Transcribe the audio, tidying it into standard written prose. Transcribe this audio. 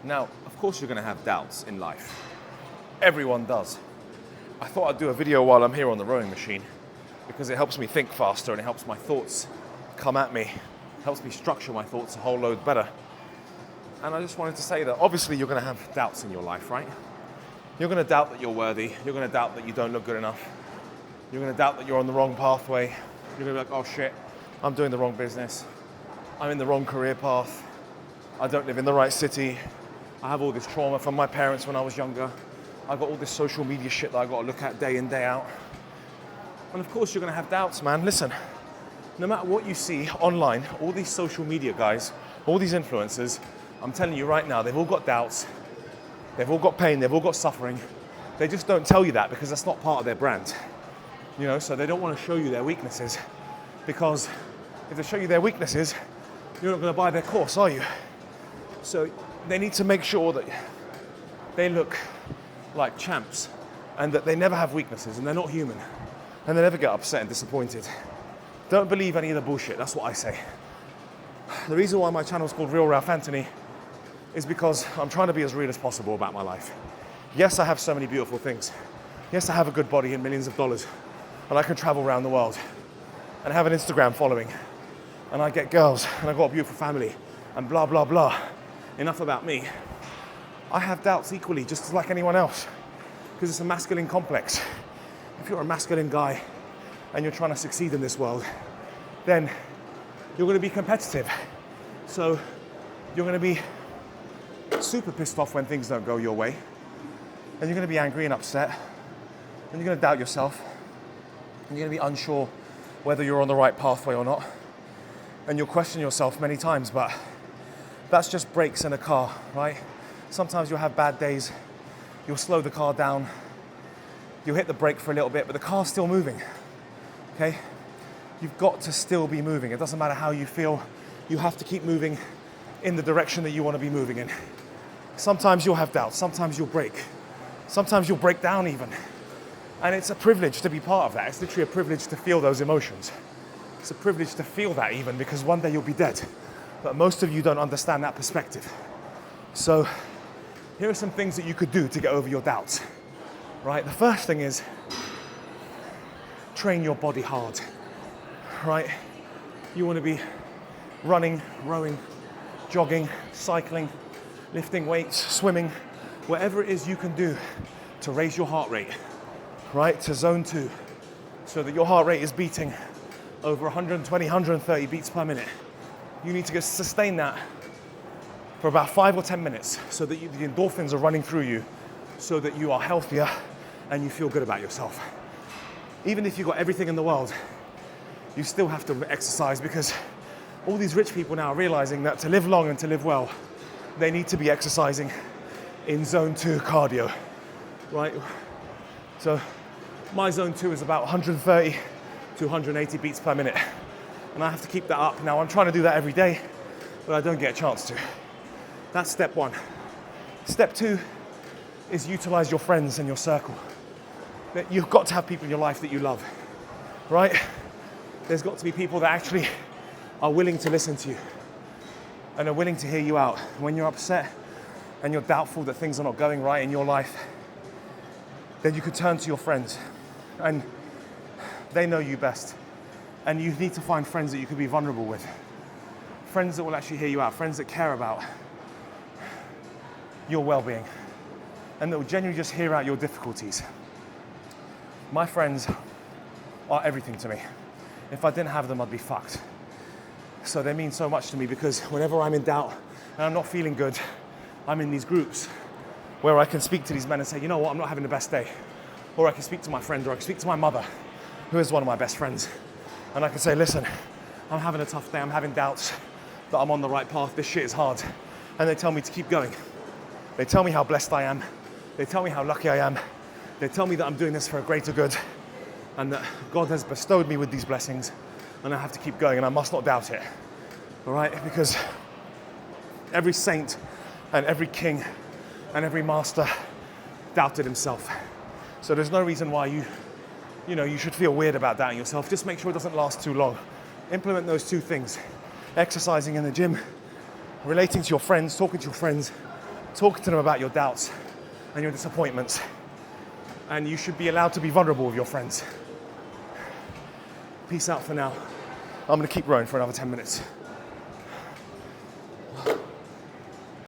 Now, of course you're going to have doubts in life. Everyone does. I thought I'd do a video while I'm here on the rowing machine because it helps me think faster and it helps my thoughts come at me, helps me structure my thoughts a whole load better. And I just wanted to say that obviously you're going to have doubts in your life, right? You're going to doubt that you're worthy. You're going to doubt that you don't look good enough. You're going to doubt that you're on the wrong pathway. You're going to be like, oh shit, I'm doing the wrong business. I'm in the wrong career path. I don't live in the right city. I have all this trauma from my parents when I was younger. I've got all this social media shit that I've got to look at day in, day out. And of course you're going to have doubts, man. Listen, no matter what you see online, all these social media guys, all these influencers, I'm telling you right now, they've all got doubts. They've all got pain. They've all got suffering. They just don't tell you that because that's not part of their brand. You know, so they don't want to show you their weaknesses, because if they show you their weaknesses, you're not going to buy their course, are you? So they need to make sure that they look like champs and that they never have weaknesses and they're not human and they never get upset and disappointed. Don't believe any of the bullshit, that's what I say. The reason why my channel is called Real Ralph Anthony is because I'm trying to be as real as possible about my life. Yes, I have so many beautiful things. Yes, I have a good body and millions of dollars and I can travel around the world and have an Instagram following and I get girls and I've got a beautiful family and blah, blah, blah. Enough about me. I have doubts equally, just like anyone else, because it's a masculine complex. If you're a masculine guy and you're trying to succeed in this world, then you're going to be competitive. So you're going to be super pissed off when things don't go your way, and you're going to be angry and upset, and you're going to doubt yourself, and you're going to be unsure whether you're on the right pathway or not, and you'll question yourself many times, but that's just brakes in a car, right? Sometimes you'll have bad days, you'll slow the car down, you'll hit the brake for a little bit, but the car's still moving, okay? You've got to still be moving. It doesn't matter how you feel, you have to keep moving in the direction that you want to be moving in. Sometimes you'll have doubts, sometimes you'll break, sometimes you'll break down even. And it's a privilege to be part of that. It's literally a privilege to feel those emotions. It's a privilege to feel that even, because one day you'll be dead. But most of you don't understand that perspective. So here are some things that you could do to get over your doubts, right? The first thing is train your body hard, right? You want to be running, rowing, jogging, cycling, lifting weights, swimming, whatever it is you can do to raise your heart rate, right, to zone 2, so that your heart rate is beating over 120, 130 beats per minute. You need to sustain that for about 5 or 10 minutes so that the endorphins are running through you, so that you are healthier and you feel good about yourself. Even if you've got everything in the world, you still have to exercise, because all these rich people now are realizing that to live long and to live well, they need to be exercising in zone 2 cardio, right? So my zone 2 is about 130 to 180 beats per minute. And I have to keep that up. Now I'm trying to do that every day, but I don't get a chance to. That's step 1. Step 2 is utilize your friends and your circle. You've got to have people in your life that you love, right? There's got to be people that actually are willing to listen to you and are willing to hear you out. When you're upset and you're doubtful that things are not going right in your life, then you could turn to your friends, and they know you best. And you need to find friends that you can be vulnerable with. Friends that will actually hear you out. Friends that care about your well-being. And that will genuinely just hear out your difficulties. My friends are everything to me. If I didn't have them, I'd be fucked. So they mean so much to me, because whenever I'm in doubt and I'm not feeling good, I'm in these groups where I can speak to these men and say, you know what, I'm not having the best day. Or I can speak to my friend, or I can speak to my mother, who is one of my best friends. And I can say, listen, I'm having a tough day, I'm having doubts that I'm on the right path, this shit is hard. And they tell me to keep going. They tell me how blessed I am. They tell me how lucky I am. They tell me that I'm doing this for a greater good, and that God has bestowed me with these blessings, and I have to keep going, and I must not doubt it, all right? Because every saint and every king and every master doubted himself. So there's no reason why you should feel weird about doubting yourself. Just make sure it doesn't last too long. Implement those 2 things. Exercising in the gym, relating to your friends, talking to your friends, talking to them about your doubts and your disappointments. And you should be allowed to be vulnerable with your friends. Peace out for now. I'm gonna keep rowing for another 10 minutes.